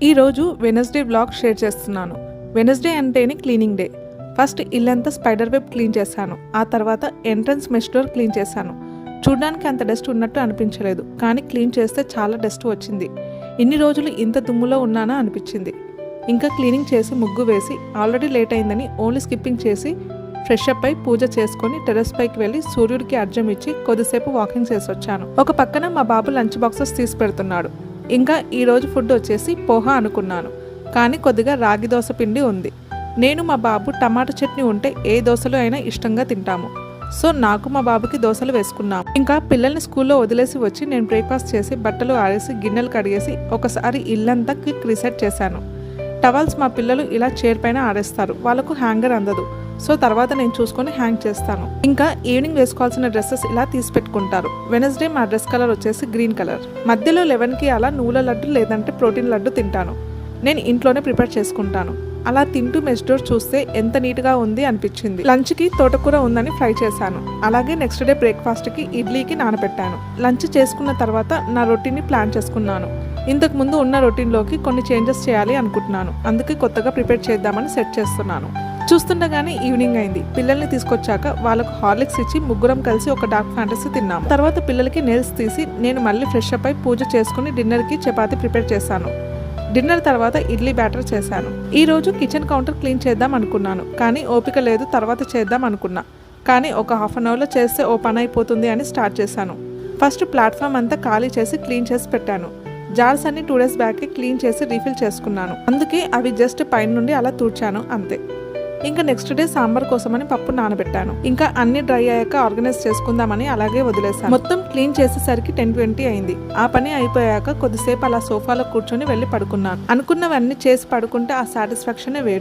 ఈరోజు Wednesday blog share చేస్తున్నాను. Wednesday అంటేనే క్లీనింగ్ డే. ఫస్ట్ ఇల్లంతా స్పైడర్ వెబ్ క్లీన్ చేశాను. ఆ తర్వాత ఎంట్రన్స్ మెష్ డోర్ క్లీన్ చేశాను. చూడ్డానికి అంత డస్ట్ ఉన్నట్టు అనిపించలేదు, కానీ క్లీన్ చేస్తే చాలా డస్ట్ వచ్చింది. ఇన్ని రోజులు ఇంత దుమ్ములో ఉన్నానా అనిపించింది. ఇంకా క్లీనింగ్ చేసి ముగ్గు వేసి ఆల్రెడీ లేట్ అయిందని ఓన్లీ స్కిప్పింగ్ చేసి ఫ్రెష్ అప్ అయి పూజ చేసుకొని టెర్రస్ పైకి వెళ్ళి సూర్యుడికి అర్ఘ్యం ఇచ్చి కొద్దిసేపు వాకింగ్ చేసి వచ్చాను. ఒక పక్కన మా బాబు లంచ్ బాక్సెస్ తీసి పెడుతున్నాడు. ఇంకా ఈరోజు ఫుడ్ వచ్చేసి పోహా అనుకున్నాను, కానీ కొద్దిగా రాగి దోశ పిండి ఉంది. నేను మా బాబు టమాటా చట్నీ ఉంటే ఏ దోశలు అయినా ఇష్టంగా తింటాము. సో నాకు మా బాబుకి దోశలు వేసుకున్నాము. ఇంకా పిల్లల్ని స్కూల్లో వదిలేసి వచ్చి నేను బ్రేక్ఫాస్ట్ చేసి బట్టలు ఆరేసి గిన్నెలు కడిగేసి ఒకసారి ఇల్లంతా క్విక్ రీసెట్ చేశాను. టవల్స్ మా పిల్లలు ఇలా చైర్ పైన ఆరేస్తారు, వాళ్ళకు హ్యాంగర్ అందదు. సో తర్వాత నేను చూసుకొని హ్యాంగ్ చేస్తాను. ఇంకా ఈవినింగ్ వేసుకోవాల్సిన డ్రెస్సెస్ ఇలా తీసి పెట్టుకుంటారు. వెనస్డే మా డ్రెస్ కలర్ వచ్చేసి గ్రీన్ కలర్. మధ్యలో 11కి అలా నువ్వుల లడ్డు లేదంటే ప్రోటీన్ లడ్డు తింటాను. నేను ఇంట్లోనే ప్రిపేర్ చేసుకుంటాను. అలా తింటూ మెష్ డోర్ చూస్తే ఎంత నీట్గా ఉంది అనిపించింది. లంచ్కి తోటకూర ఉందని ఫ్రై చేశాను. అలాగే నెక్స్ట్ డే బ్రేక్ఫాస్ట్కి ఇడ్లీకి నానబెట్టాను. లంచ్ చేసుకున్న తర్వాత నా రొటీన్ని ప్లాన్ చేసుకున్నాను. ఇంతకు ముందు ఉన్న రొటీన్లోకి కొన్ని చేంజెస్ చేయాలి అనుకుంటున్నాను. అందుకే కొత్తగా ప్రిపేర్ చేద్దామని సెట్ చేస్తున్నాను. చూస్తుండగానే ఈవినింగ్ అయింది. పిల్లల్ని తీసుకొచ్చాక వాళ్ళకు హార్లిక్స్ ఇచ్చి ముగ్గురం కలిసి ఒక డార్క్ ఫ్యాంటసీ తిన్నాము. తర్వాత పిల్లలకి నెయిల్స్ తీసి నేను మళ్ళీ ఫ్రెష్ అప్ అయి పూజ చేసుకుని డిన్నర్కి చపాతీ ప్రిపేర్ చేశాను. డిన్నర్ తర్వాత ఇడ్లీ బ్యాటర్ చేశాను. ఈ రోజు కిచెన్ కౌంటర్ క్లీన్ చేద్దాం అనుకున్నాను, కానీ ఓపిక లేదు, తర్వాత చేద్దాం అనుకున్నా. కానీ ఒక హాఫ్ అన్ అవర్లో చేస్తే ఓ పని అయిపోతుంది అని స్టార్ట్ చేశాను. ఫస్ట్ ప్లాట్ఫామ్ అంతా ఖాళీ చేసి క్లీన్ చేసి పెట్టాను. జార్స్ అన్ని 2 days బ్యాక్ క్లీన్ చేసి రీఫిల్ చేసుకున్నాను. అందుకే అవి జస్ట్ పైన నుండి అలా తూడ్చాను అంతే. ఇంకా నెక్స్ట్ డే సాంబార్ కోసమని పప్పు నానబెట్టాను. ఇంకా అన్ని డ్రై అయ్యాక ఆర్గనైజ్ చేసుకుందామని అలాగే వదిలేసాను. మొత్తం క్లీన్ చేసేసరికి 10:20 అయింది. ఆ పని అయిపోయాక కొద్దిసేపు అలా సోఫాలో కూర్చొని వెళ్ళి పడుకున్నాను. అనుకున్నవన్నీ చేసి పడుకుంటే ఆ సాటిస్ఫాక్షనే వేరు.